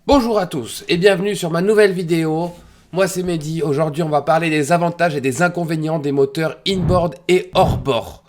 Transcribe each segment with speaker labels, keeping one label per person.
Speaker 1: Bonjour à tous et bienvenue sur ma nouvelle vidéo. Moi c'est Mehdi, aujourd'hui on va parler des avantages et des inconvénients des moteurs inboard et hors-bord.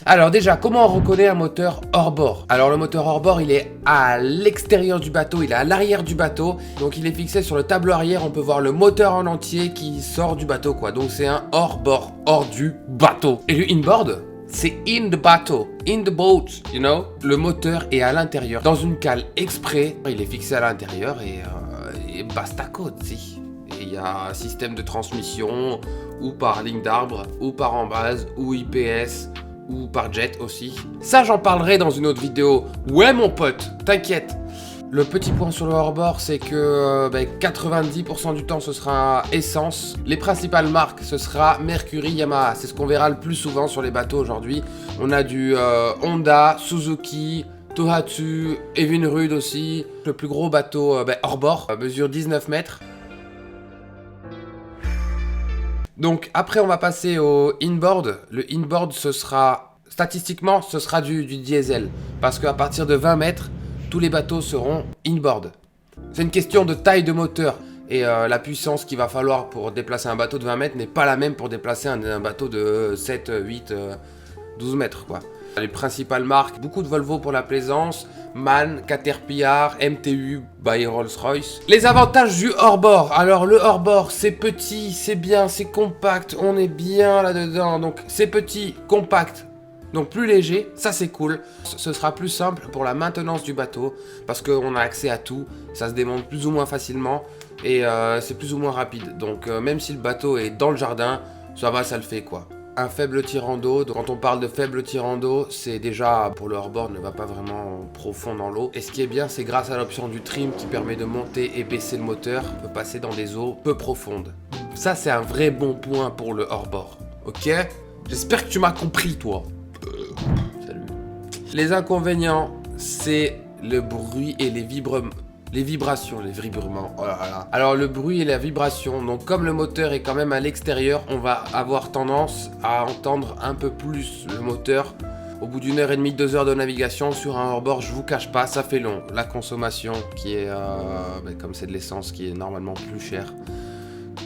Speaker 1: Alors déjà, comment on reconnaît un moteur hors-bord? Alors le moteur hors-bord, il est à l'extérieur du bateau, il est à l'arrière du bateau. Donc il est fixé sur le tableau arrière, on peut voir le moteur en entier qui sort du bateau quoi. Donc c'est un hors-bord, hors du bateau. Et le inboard, c'est in the bateau, in the boat, you know. Le moteur est à l'intérieur, dans une cale exprès. Il est fixé à l'intérieur et basta code, si. Et il y a un système de transmission, ou par ligne d'arbre, ou par embase, ou IPS, ou par jet aussi. Ça, j'en parlerai dans une autre vidéo. Ouais, mon pote, t'inquiète. Le petit point sur le hors-bord, c'est que 90% du temps, ce sera essence. Les principales marques, ce sera Mercury, Yamaha. C'est ce qu'on verra le plus souvent sur les bateaux aujourd'hui. On a du Honda, Suzuki, Tohatsu, Evinrude aussi. Le plus gros bateau hors-bord mesure 19 mètres. Donc après on va passer au inboard. Le inboard ce sera, statistiquement ce sera du diesel. Parce qu'à partir de 20 mètres, tous les bateaux seront inboard. C'est une question de taille de moteur. Et la puissance qu'il va falloir pour déplacer un bateau de 20 mètres n'est pas la même pour déplacer un bateau de 7, 8, 12 mètres quoi. Les principales marques, beaucoup de Volvo pour la plaisance, MAN, Caterpillar, MTU by Rolls-Royce. Les avantages du hors-bord. Alors le hors-bord, c'est petit, c'est bien, c'est compact, on est bien là-dedans. Donc c'est petit, compact, donc plus léger, ça c'est cool. Ce sera plus simple pour la maintenance du bateau, parce qu'on a accès à tout, ça se démonte plus ou moins facilement, et c'est plus ou moins rapide. Donc même si le bateau est dans le jardin, ça va, ça le fait quoi. Un faible tirant d'eau, quand on parle de faible tirant d'eau, c'est déjà, pour le hors-bord, ne va pas vraiment profond dans l'eau. Et ce qui est bien, c'est grâce à l'option du trim qui permet de monter et baisser le moteur, on peut passer dans des eaux peu profondes. Ça, c'est un vrai bon point pour le hors-bord, ok? J'espère que tu m'as compris, toi. Salut. Les inconvénients, c'est le bruit et les vibrements. Les vibrations, les vibrements, oh là là. Alors le bruit et la vibration, donc comme le moteur est quand même à l'extérieur, on va avoir tendance à entendre un peu plus le moteur. Au bout d'une heure et demie, 2 heures de navigation sur un hors-bord, je vous cache pas, ça fait long. La consommation qui est, comme c'est de l'essence, qui est normalement plus chère.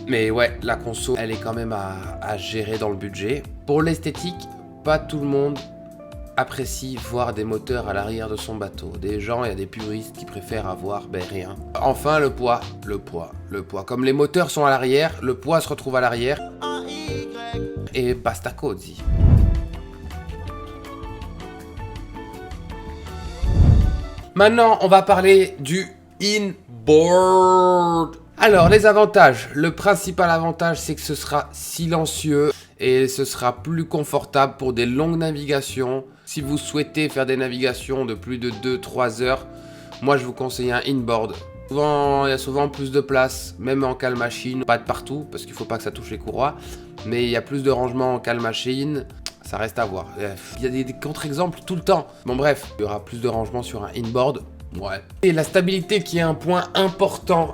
Speaker 1: Mais ouais, la conso, elle est quand même à gérer dans le budget. Pour l'esthétique, pas tout le monde apprécie voir des moteurs à l'arrière de son bateau. Des gens, il y a des puristes qui préfèrent avoir rien. Enfin, le poids. Comme les moteurs sont à l'arrière, le poids se retrouve à l'arrière. Et basta così. Maintenant, on va parler du inboard. Alors, les avantages. Le principal avantage, c'est que ce sera silencieux et ce sera plus confortable pour des longues navigations. Si vous souhaitez faire des navigations de plus de 2-3 heures, moi je vous conseille un inboard. Il y a souvent plus de place, même en cale machine, pas de partout, parce qu'il ne faut pas que ça touche les courroies, mais il y a plus de rangement en cale machine, ça reste à voir. Il y a des contre-exemples tout le temps. Bon bref, il y aura plus de rangement sur un inboard. Ouais. Et la stabilité qui est un point important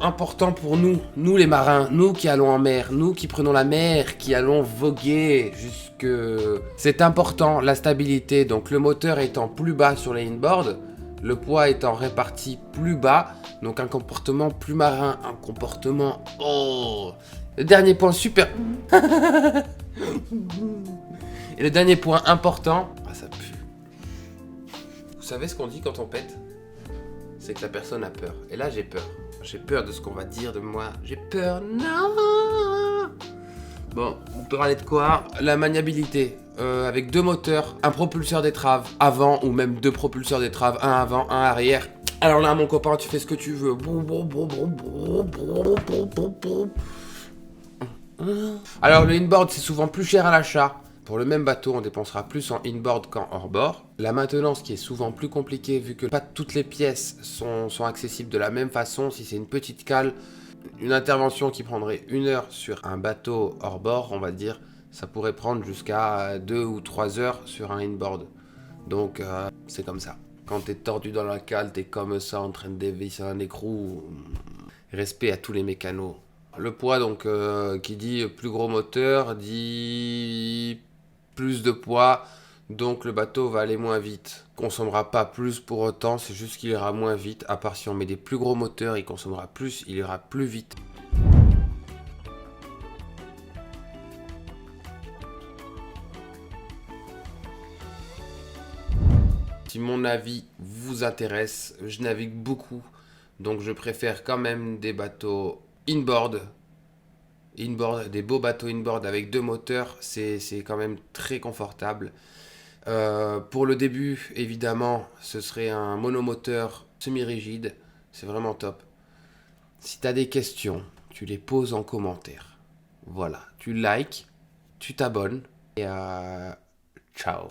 Speaker 1: pour nous les marins, nous qui allons en mer, nous qui prenons la mer, qui allons voguer jusque... C'est important, la stabilité, donc le moteur étant plus bas sur les inboards, le poids étant réparti plus bas, donc un comportement plus marin, un comportement... Oh. Le dernier point super... Et le dernier point important... Ah ça pue. Vous savez ce qu'on dit quand on pète ? C'est que la personne a peur. Et là, j'ai peur. J'ai peur de ce qu'on va dire de moi. J'ai peur. Non. Bon, on peut parler de quoi? La maniabilité. Avec 2 moteurs, un propulseur d'étrave avant ou même 2 propulseurs d'étrave, un avant, un arrière. Alors là, mon copain, tu fais ce que tu veux. Alors, le inboard, c'est souvent plus cher à l'achat. Pour le même bateau, on dépensera plus en inboard qu'en hors-bord. La maintenance qui est souvent plus compliquée vu que pas toutes les pièces sont accessibles de la même façon. Si c'est une petite cale, une intervention qui prendrait 1 heure sur un bateau hors-bord, on va dire, ça pourrait prendre jusqu'à 2 ou 3 heures sur un inboard. Donc c'est comme ça. Quand t'es tordu dans la cale, t'es comme ça en train de dévisser un écrou. Respect à tous les mécanos. Le poids, donc, qui dit plus gros moteur, dit plus de poids, Donc le bateau va aller moins vite. Consommera pas plus pour autant, c'est juste qu'il ira moins vite. À part si on met des plus gros moteurs, il consommera plus, il ira plus vite. Si mon avis vous intéresse, je navigue beaucoup, donc je préfère quand même des bateaux inboard. Inboard, des beaux bateaux inboard avec deux moteurs, c'est quand même très confortable. Pour le début, évidemment, ce serait un monomoteur semi-rigide, c'est vraiment top. Si tu as des questions, tu les poses en commentaire. Voilà, tu likes, tu t'abonnes et ciao.